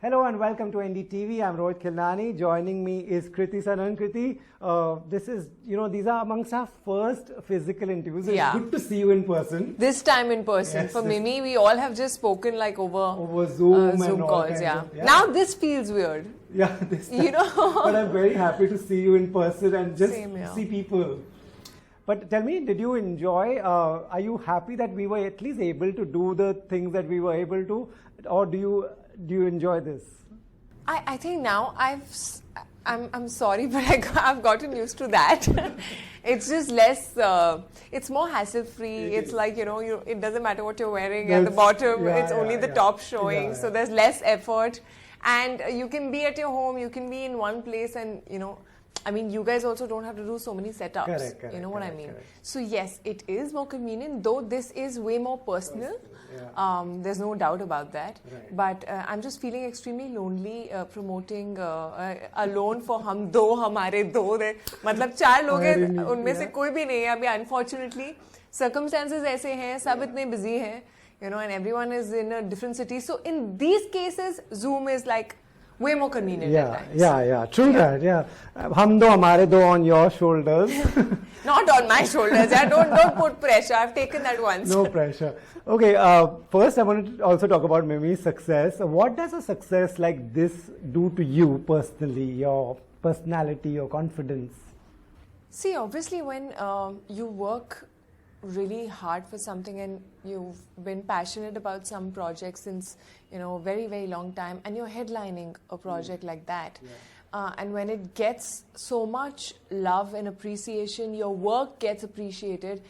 Hello and welcome to NDTV. I'm Rohit, Khilnani. Joining me is Kriti Sanon. Kriti, these are amongst our first physical interviews. It's good to see you in person. This time in person. Yes, For Mimi, we all have just spoken like over Zoom and calls. Now this feels weird. Yeah, this time. But I'm very happy to see you in person and just see people. But tell me, did you enjoy, are you happy that we were at least able to do the things that we were able to, or do you enjoy this? I think now I'm sorry, but I've gotten used to that. It's just less, it's more hassle-free. It's like, it doesn't matter what you're wearing at the bottom. It's only the top showing. So there's less effort. And you can be at your home, you can be in one place and, I mean, you guys also don't have to do so many setups. Correct, you know what I mean? Correct. So yes, it is more convenient, though this is way more personal. There's no doubt about that. Right. But I'm just feeling extremely lonely promoting alone for Hum Do Hamare Do. मतलब चार लोग हैं, उनमें से कोई भी नहीं है अभी. Unfortunately, circumstances ऐसे हैं, सब इतने busy हैं, and everyone is in a different city. So in these cases, Zoom is like way more convenient at times. True that. Hum Do Hamare Do on your shoulders. Not on my shoulders. Don't put pressure. I've taken that once. No pressure. Okay, first I wanted to also talk about Mimi's success. What does a success like this do to you personally, your personality, your confidence? See, obviously when you work really hard for something and you've been passionate about some project since very, very long time, and you're headlining a project like that, and when it gets so much love and appreciation, your work gets appreciated,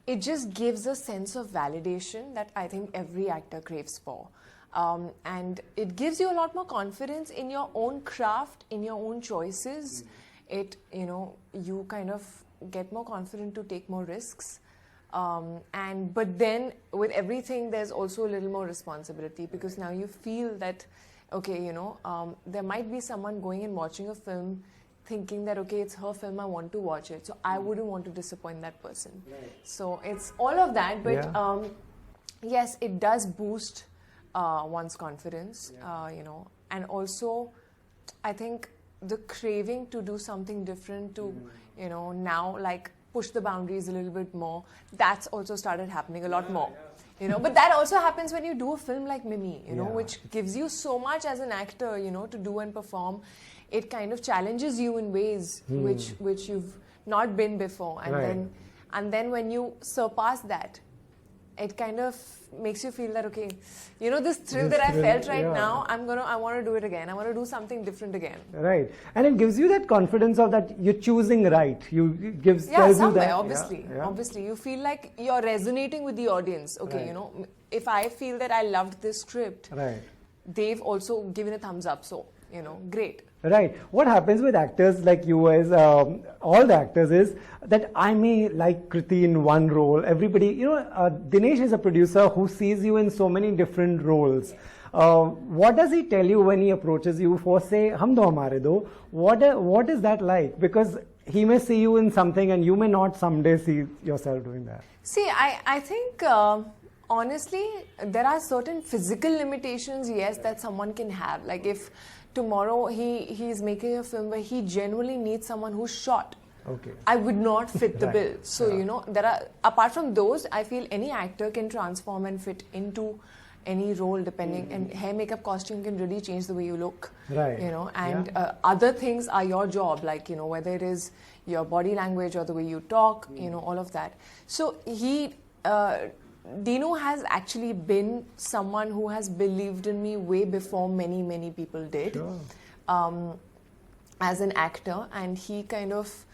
it just gives a sense of validation that I think every actor craves for. And it gives you a lot more confidence in your own craft, in your own choices. You kind of get more confident to take more risks. But then with everything, there's also a little more responsibility, because now you feel that, okay, there might be someone going and watching a film thinking that, okay, it's her film, I want to watch it. So I wouldn't want to disappoint that person. Right. So it's all of that. But yes, it does boost one's confidence, and also I think the craving to do something different, to, now like push the boundaries a little bit more, that's also started happening a lot more. But that also happens when you do a film like Mimi, which gives you so much as an actor, to do and perform. It kind of challenges you in ways which you've not been before, and then when you surpass that, it kind of makes you feel that, okay, this thrill that I felt right now, I want to do it again. I want to do something different again. Right, and it gives you that confidence of that you're choosing right. Tells you that. Obviously, you feel like you're resonating with the audience. Okay, if I feel that I loved this script, they've also given a thumbs up. So, great. Right. What happens with actors like you as all the actors is that I may like Kriti in one role. Everybody, Dinesh is a producer who sees you in so many different roles. What does he tell you when he approaches you for, say, Hum Do Hamare Do? What is that like? Because he may see you in something and you may not someday see yourself doing that. See, I think honestly, there are certain physical limitations, yes, that someone can have. Like if tomorrow he's making a film where he genuinely needs someone who's short, I would not fit the bill. So, there are, apart from those, I feel any actor can transform and fit into any role depending, and hair, makeup, costume can really change the way you look, and other things are your job, like, whether it is your body language or the way you talk, all of that. So Dino has actually been someone who has believed in me way before many, many people did. Sure. As an actor, and he kind of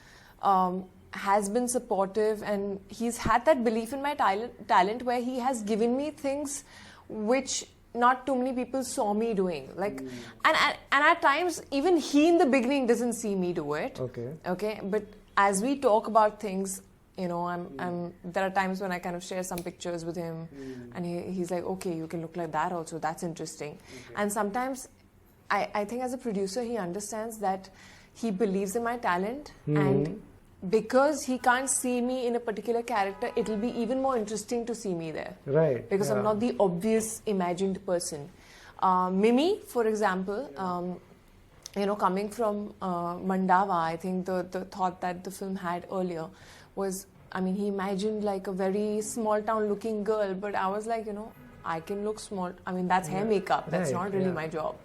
has been supportive, and he's had that belief in my talent where he has given me things which not too many people saw me doing. Like, and at times, even he in the beginning doesn't see me do it. Okay. But as we talk about things, there are times when I kind of share some pictures with him, and he's like, okay, you can look like that also, that's interesting. And sometimes I think as a producer, he understands that he believes in my talent, and because he can't see me in a particular character, it'll be even more interesting to see me there. Right. Because I'm not the obvious imagined person. Mimi, for example, coming from Mandava, I think the thought that the film had earlier was, he imagined like a very small town looking girl, but I was like, I can look small. That's hair makeup. That's not really my job.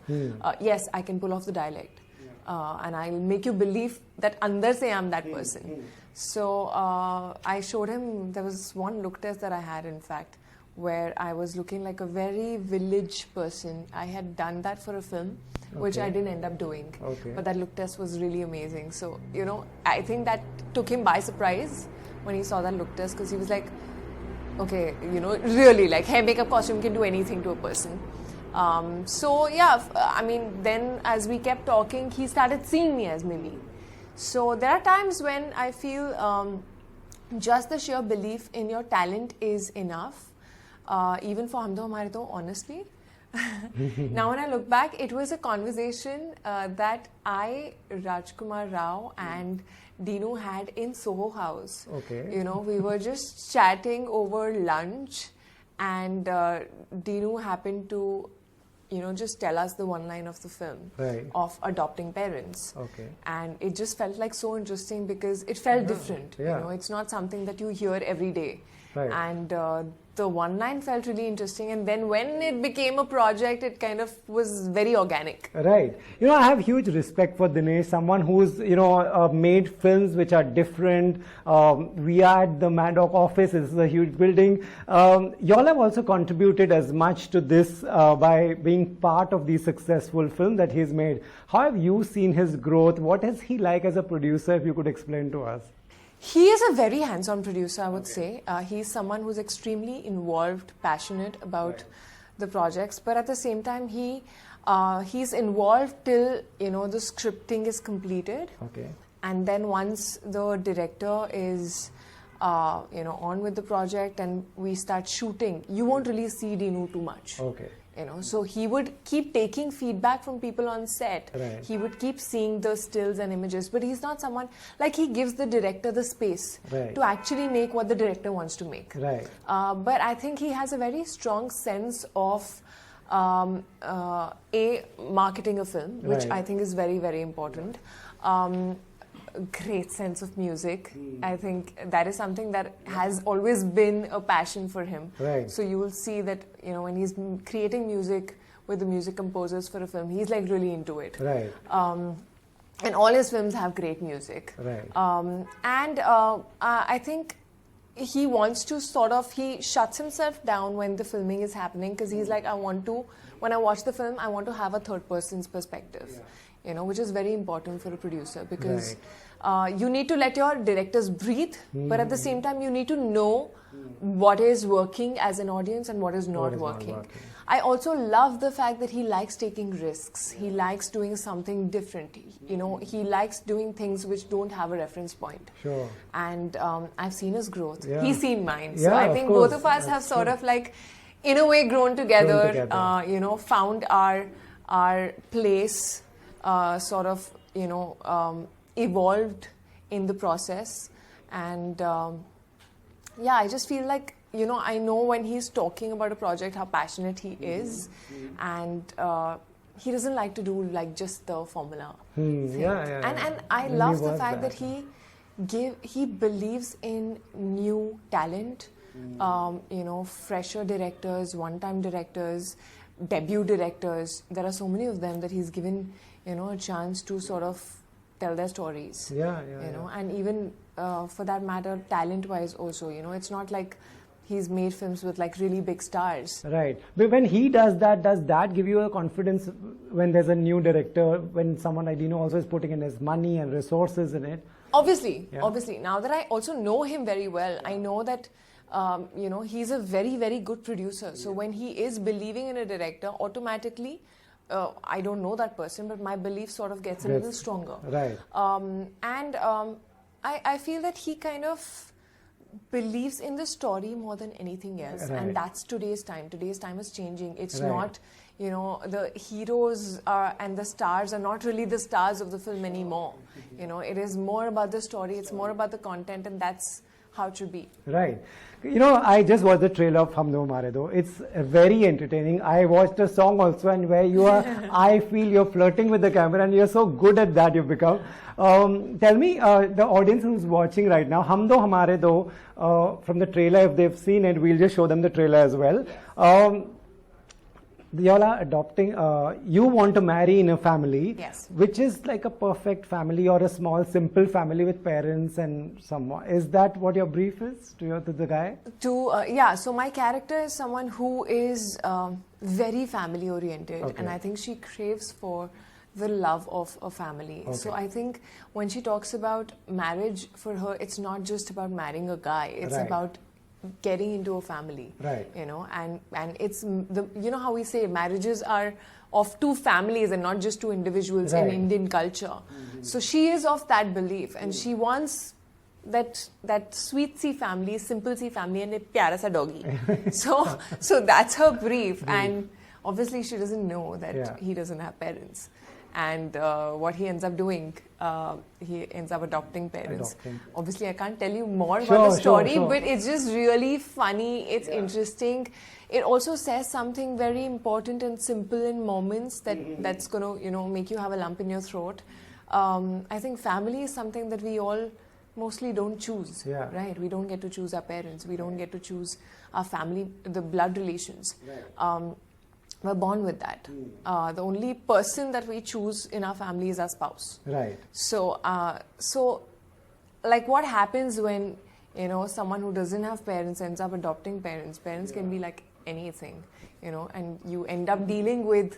Yes, I can pull off the dialect. And I'll make you believe that andar se I'm that person. So I showed him, there was one look test that I had, in fact, where I was looking like a very village person. I had done that for a film, which I didn't end up doing. But that look test was really amazing. So, I think that took him by surprise when he saw that look test, because he was like, okay, really, like hair, makeup, costume can do anything to a person. Then as we kept talking, he started seeing me as Mimi. So there are times when I feel just the sheer belief in your talent is enough. Even for Hum Do Hamare Do, honestly. Now when I look back, it was a conversation that I, Rajkummar Rao and Dinu had in Soho House. We were just chatting over lunch, and Dinu happened to just tell us the one line of the film of adopting parents. And it just felt like so interesting because it felt different. It's not something that you hear every day. And the one line felt really interesting, and then when it became a project, it kind of was very organic. I have huge respect for Dinesh, someone who's made films which are different. We are at the Maddock office. This is a huge building. Y'all have also contributed as much to this by being part of the successful film that he's made. How have you seen his growth? What is he like as a producer, if you could explain to us? He is a very hands-on producer, I would say. He's someone who's extremely involved, passionate about the projects, but at the same time, he's involved till the scripting is completed. And then once the director is on with the project and we start shooting, you won't really see Dinu too much. So he would keep taking feedback from people on set. He would keep seeing the stills and images, but he's not someone, like, he gives the director the space to actually make what the director wants to make. But I think he has a very strong sense of marketing a film, which I think is very, very important. Great sense of music. I think that is something that has always been a passion for him. So you will see that when he's creating music with the music composers for a film, he's like really into it. And all his films have great music. I think he wants to he shuts himself down when the filming is happening, because he's like, when I watch the film, I want to have a third person's perspective. Which is very important for a producer, because you need to let your directors breathe, but at the same time, you need to know what is working as an audience and what is not working. I also love the fact that he likes taking risks. He likes doing something different. He likes doing things which don't have a reference point. And I've seen his growth. He's seen mine. So I think both of us have sort of like, in a way, grown together. Found our place. Evolved in the process, and I just feel like I know when he's talking about a project how passionate he is, and he doesn't like to do like just the formula thing. And I love the fact that he believes in new talent, fresher directors, one-time directors, debut directors. There are so many of them that he's given a chance to sort of tell their stories. And even for that matter, talent-wise also, it's not like he's made films with like really big stars. But when he does that give you a confidence when there's a new director, when someone like Dino also is putting in his money and resources in it? Obviously. Now that I also know him very well, I know that he's a very, very good producer. So when he is believing in a director, automatically, I don't know that person, but my belief sort of gets a little stronger. I feel that he kind of believes in the story more than anything else. And that's today's time. Today's time is changing. It's not, the heroes and the stars are not really the stars of the film anymore. It is more about the story. It's more about the content, and that's how it should be. Right. You know, I just watched the trailer of Hum Do Hamare Do. It's very entertaining. I watched a song also, and where you are, I feel you're flirting with the camera, and you're so good at that you've become. Tell me, the audience who's watching right now, Hum Do Hamare Do, from the trailer, if they've seen it, we'll just show them the trailer as well. You all are adopting, you want to marry in a family, Yes. which is like a perfect family or a small, simple family with parents and someone. Is that what your brief is to the guy? Yeah, so my character is someone who is very family oriented, Okay. and I think she craves for the love of a family. So I think when she talks about marriage, for her, it's not just about marrying a guy, it's Right. about getting into a family. Right. You know, and it's you know how we say marriages are of two families and not just two individuals in Right. Indian culture. So she is of that belief, and she wants that sweet C family, simple C family, and a प्यारा सा doggy. So that's her brief, and obviously she doesn't know that he doesn't have parents, and what he ends up doing, he ends up adopting parents. Obviously, I can't tell you more about the story, but it's just really funny. It's interesting. It also says something very important and simple in moments that's gonna make you have a lump in your throat. I think family is something that we all mostly don't choose, right? We don't get to choose our parents. We don't get to choose our family, the blood relations. We're born with that. The only person that we choose in our family is our spouse. Right. So, like what happens when, someone who doesn't have parents ends up adopting parents. Parents can be like anything, and you end up dealing with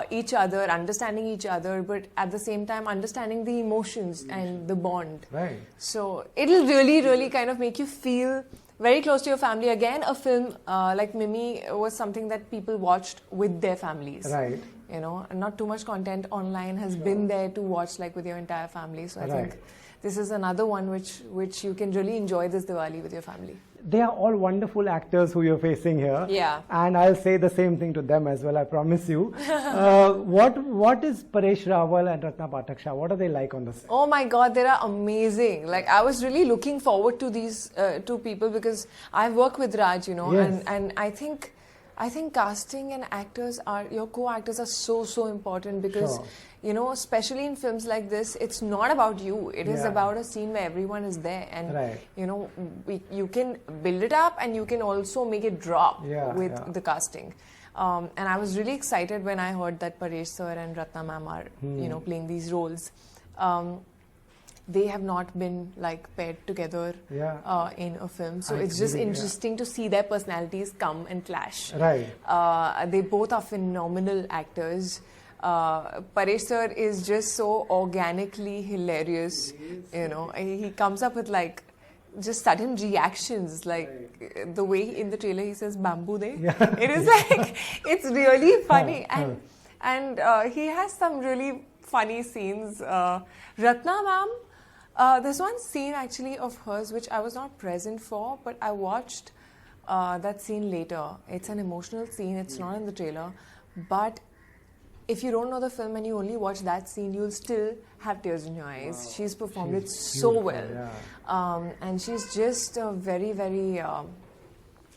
each other, understanding each other, but at the same time understanding the emotions and the bond. Right. So it'll really, really kind of make you feel very close to your family. Again, a film like Mimi was something that people watched with their families. Right. And not too much content online has been there to watch like with your entire family. So I think this is another one which you can really enjoy this Diwali with your family. They are all wonderful actors who you're facing here. Yeah. And I'll say the same thing to them as well, I promise you. What is Paresh Rawal and Ratna Pathak Shah? What are they like on the set? Oh my God, they are amazing. Like I was really looking forward to these two people because I've worked with Raj, Yes. and I think casting and actors your co-actors are so important because, especially in films like this, it's not about you. It is about a scene where everyone is there, and you can build it up and you can also make it drop with the casting. And I was really excited when I heard that Paresh sir and Ratna ma'am are playing these roles. They have not been like paired together in a film, so it's just interesting to see their personalities come and clash. Right. They both are phenomenal actors. Paresh sir is just so organically hilarious. He comes up with like just sudden reactions, like the way in the trailer he says "bamboo de." It is like it's really funny, and he has some really funny scenes. Ratna ma'am. There's one scene actually of hers which I was not present for, but I watched that scene later. It's an emotional scene, it's not in the trailer, but if you don't know the film and you only watch that scene, you'll still have tears in your eyes. Wow. She's performed it so well. And she's just a very, very...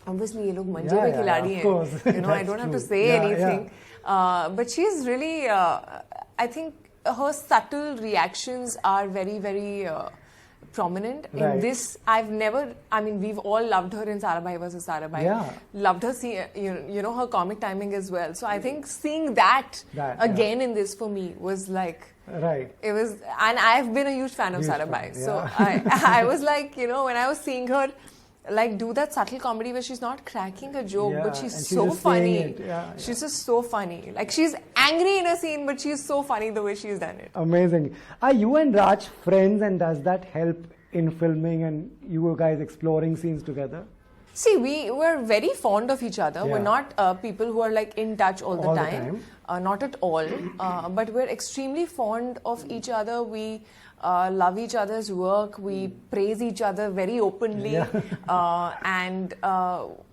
obviously, ye log manje pe khiladi hain. I don't have to say anything. But she's really... I think her subtle reactions are very, very prominent. In this, we've all loved her in Sarabhai vs. Sarabhai. Loved her, her comic timing as well. So I think seeing that again in this for me was like... Right. It was, and I've been a huge fan of Sarabhai. So I was like, when I was seeing her like do that subtle comedy where she's not cracking a joke, but she's so funny. She's just so funny. Like she's angry in a scene, but she's so funny the way she's done it. Amazing. Are you and Raj friends, and does that help in filming and you guys exploring scenes together? See, we're very fond of each other. We're not people who are like in touch all the time. Not at all. But we're extremely fond of each other. We love each other's work. We praise each other very openly, and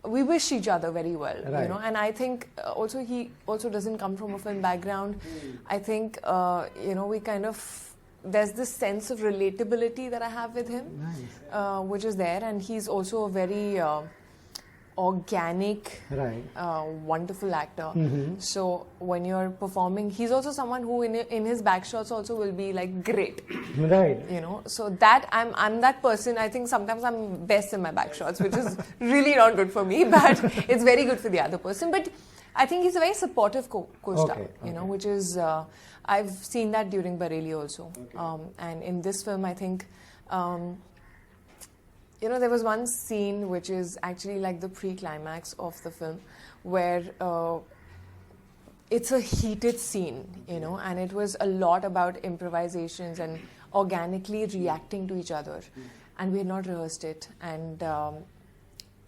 we wish each other very well. And I think also he also doesn't come from a film background. I think we kind of there's this sense of relatability that I have with him, which is there, and he's also a very organic, wonderful actor. So when you're performing, he's also someone who in his back shots also will be like great. You know, so that I'm that person. I think sometimes I'm best in my back shots, which is really not good for me, but it's very good for the other person. But I think he's a very supportive co-star, you know, which is, I've seen that during Bareilly also. And in this film, I think, you know, there was one scene which is actually like the pre-climax of the film where it's a heated scene, you know, and it was a lot about improvisations and organically reacting to each other. And we had not rehearsed it. And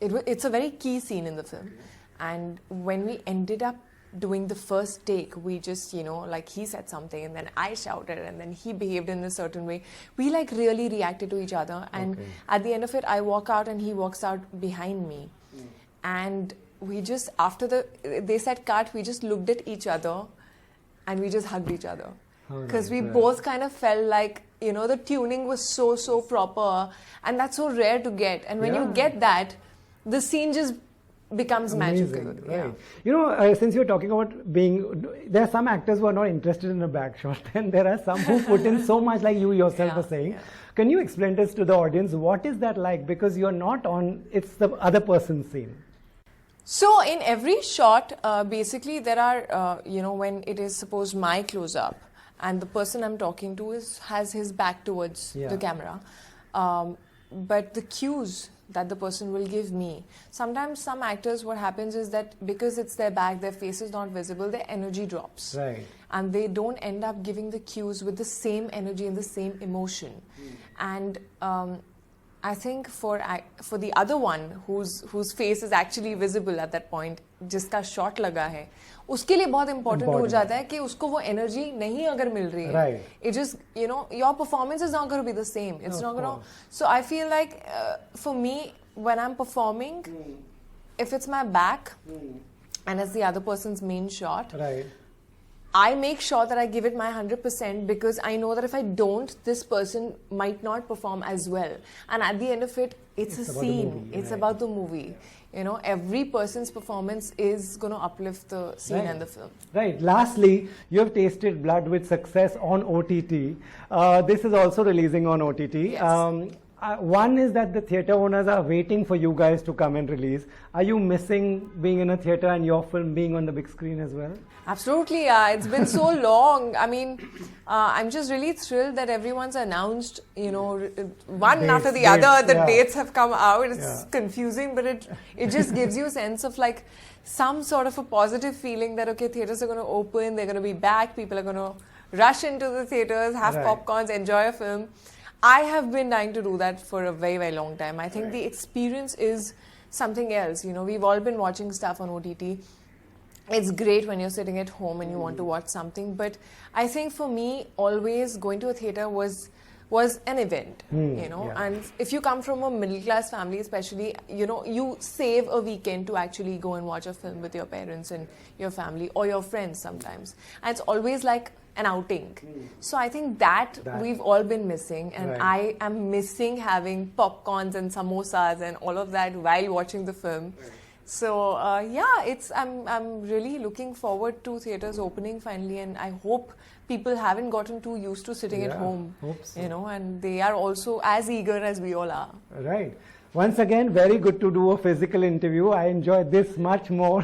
it's a very key scene in the film. And when we ended up doing the first take, we just, you know, like he said something and then I shouted and then he behaved in a certain way. We like really reacted to each other, and at the end of it, I walk out and he walks out behind me. And we just, after they said cut, we just looked at each other and we just hugged each other. Because we both kind of felt like, you know, the tuning was so proper, and that's so rare to get. And when you get that, the scene just becomes magical. You know, since you're talking about there are some actors who are not interested in a back shot, and there are some who put in so much, like you yourself are saying. Can you explain this to the audience? What is that like? Because you're not on, it's the other person's scene. So in every shot, basically there are, you know, when it is suppose my close-up and the person I'm talking to has his back towards the camera, but the cues that the person will give me. Sometimes some actors, what happens is that because it's their back, their face is not visible, their energy drops. And they don't end up giving the cues with the same energy and the same emotion. And I think for the other one whose face is actually visible at that point, जिसका shot लगा है, उसके लिए बहुत important हो जाता है कि उसको वो energy नहीं अगर मिल रही है. It just, you know, your performance is not going to be the same. It's not going to. So I feel like for me, when I'm performing, if it's my back and it's the other person's main shot, I make sure that I give it my 100%, because I know that if I don't, this person might not perform as well. And at the end of it, it's a scene. It's about the movie. You know, every person's performance is going to uplift the scene and the film. Lastly, you have tasted blood with success on OTT. This is also releasing on OTT. One is that the theatre owners are waiting for you guys to come and release. Are you missing being in a theatre and your film being on the big screen as well? Absolutely, yeah. It's been so long. I mean, I'm just really thrilled that everyone's announced, you know, one after the other, the dates have come out. It's confusing, but it just gives you a sense of like some sort of a positive feeling that, okay, theatres are going to open, they're going to be back, people are going to rush into the theatres, have popcorns, enjoy a film. I have been dying to do that for a very long time. I think the experience is something else. You know, we've all been watching stuff on OTT. It's great when you're sitting at home and you want to watch something. But I think for me, always going to a theatre was an event, you know. And if you come from a middle-class family especially, you know, you save a weekend to actually go and watch a film with your parents and your family or your friends sometimes. And it's always like an outing. So I think that we've all been missing, and I am missing having popcorns and samosas and all of that while watching the film. So I'm really looking forward to theatres opening finally, and I hope people haven't gotten too used to sitting at home, you know, and they are also as eager as we all are. Once again, very good to do a physical interview. I enjoyed this much more.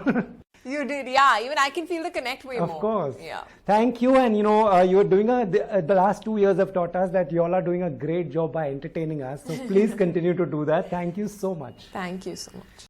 You did, yeah. Even I can feel the connect way more. Of course. Yeah. Thank you. And you know, you're doing the last 2 years have taught us that you all are doing a great job by entertaining us. So please continue to do that. Thank you so much. Thank you so much.